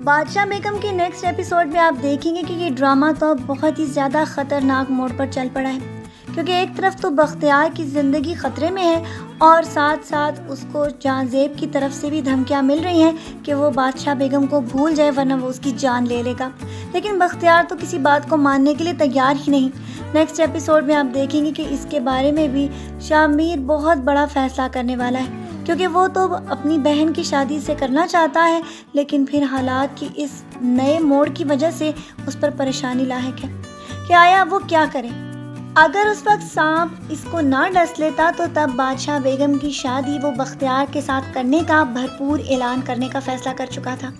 بادشاہ بیگم کے next episode میں آپ دیکھیں گے کہ یہ ڈرامہ تو بہت ہی زیادہ خطرناک موڑ پر چل پڑا ہے، کیونکہ ایک طرف تو بختیار کی زندگی خطرے میں ہے اور ساتھ ساتھ اس کو جہاں زیب کی طرف سے بھی دھمکیاں مل رہی ہیں کہ وہ بادشاہ بیگم کو بھول جائے ورنہ وہ اس کی جان لے لے گا، لیکن بختیار تو کسی بات کو ماننے کے لیے تیار ہی نہیں۔ نیکسٹ ایپیسوڈ میں آپ دیکھیں گے کہ اس کے بارے میں بھی شامیر بہت بڑا فیصلہ کرنے والا ہے، کیونکہ وہ تو اپنی بہن کی شادی سے کرنا چاہتا ہے، لیکن پھر حالات کی اس نئے موڑ کی وجہ سے اس پر پریشانی لاحق ہے کہ آیا وہ کیا کرے۔ اگر اس وقت سانپ اس کو نہ ڈس لیتا تو تب بادشاہ بیگم کی شادی وہ بختیار کے ساتھ کرنے کا بھرپور اعلان کرنے کا فیصلہ کر چکا تھا،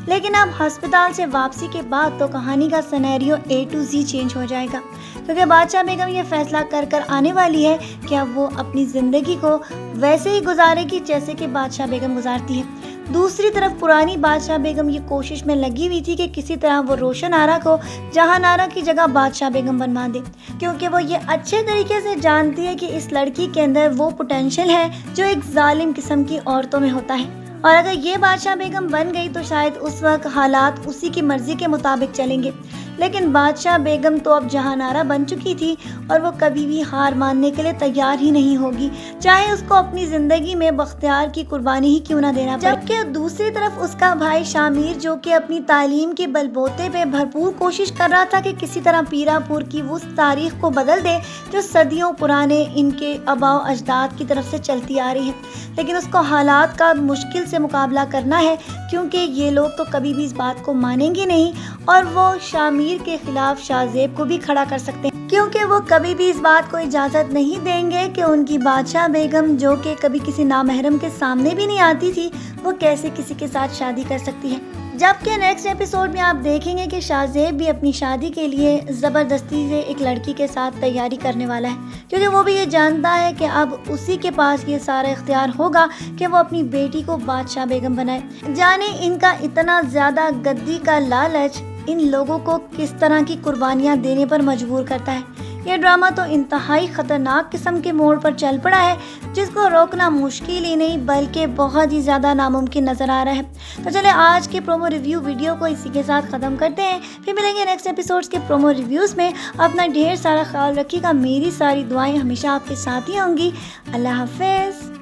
لیکن اب ہسپتال سے واپسی کے بعد تو کہانی کا scenario A to Z change ہو جائے گا، کیونکہ بادشاہ بیگم یہ فیصلہ کر آنے والی ہے کہ اب وہ اپنی زندگی کو ویسے ہی گزارے گی جیسے کہ بادشاہ بیگم گزارتی ہے۔ دوسری طرف پرانی بادشاہ بیگم یہ کوشش میں لگی ہوئی تھی کہ کسی طرح وہ روشن آرا کو جہان آرا کی جگہ بادشاہ بیگم بنوا دے، کیونکہ وہ یہ اچھے طریقے سے جانتی ہے کہ اس لڑکی کے اندر وہ پوٹینشل ہے جو ایک ظالم قسم کی عورتوں میں ہوتا ہے، اور اگر یہ بادشاہ بیگم بن گئی تو شاید اس وقت حالات اسی کی مرضی کے مطابق چلیں گے۔ لیکن بادشاہ بیگم تو اب جہان آرا بن چکی تھی اور وہ کبھی بھی ہار ماننے کے لیے تیار ہی نہیں ہوگی، چاہے اس کو اپنی زندگی میں بختیار کی قربانی ہی کیوں نہ دینا پڑے۔ جبکہ دوسری طرف اس کا بھائی شامیر جو کہ اپنی تعلیم کے بل بوتے پہ بھرپور کوشش کر رہا تھا کہ کسی طرح پیرا پور کی اس تاریخ کو بدل دے جو صدیوں پرانے ان کے آباء و اجداد کی طرف سے چلتی آ رہی ہے، لیکن اس کو حالات کا مشکل سے مقابلہ کرنا ہے، کیونکہ یہ لوگ تو کبھی بھی اس بات کو مانیں گے نہیں اور وہ شامیر کے خلاف شاہ زیب کو بھی کھڑا کر سکتے ہیں، کیونکہ وہ کبھی بھی اس بات کو اجازت نہیں دیں گے کہ ان کی بادشاہ بیگم جو کہ کبھی کسی نامحرم کے سامنے بھی نہیں آتی تھی وہ کیسے کسی کے ساتھ شادی کر سکتی ہے۔ جبکہ نیکسٹ ایپیسوڈ میں آپ دیکھیں گے کہ شاہ زیب بھی اپنی شادی کے لیے زبردستی سے ایک لڑکی کے ساتھ تیاری کرنے والا ہے، کیونکہ وہ بھی یہ جانتا ہے کہ اب اسی کے پاس یہ سارا اختیار ہوگا کہ وہ اپنی بیٹی کو بادشاہ بیگم بنائے۔ جانے ان کا اتنا زیادہ گدی کا لالچ ان لوگوں کو کس طرح کی قربانیاں دینے پر مجبور کرتا ہے۔ یہ ڈرامہ تو انتہائی خطرناک قسم کے موڑ پر چل پڑا ہے جس کو روکنا مشکل ہی نہیں بلکہ بہت ہی زیادہ ناممکن نظر آ رہا ہے۔ تو چلے آج کے پرومو ریویو ویڈیو کو اسی کے ساتھ ختم کرتے ہیں، پھر ملیں گے نیکسٹ ایپیسوڈز کے پرومو ریویوز میں۔ اپنا ڈھیر سارا خیال رکھیے گا، میری ساری دعائیں ہمیشہ آپ کے ساتھ ہی ہوں گی۔ اللہ حافظ۔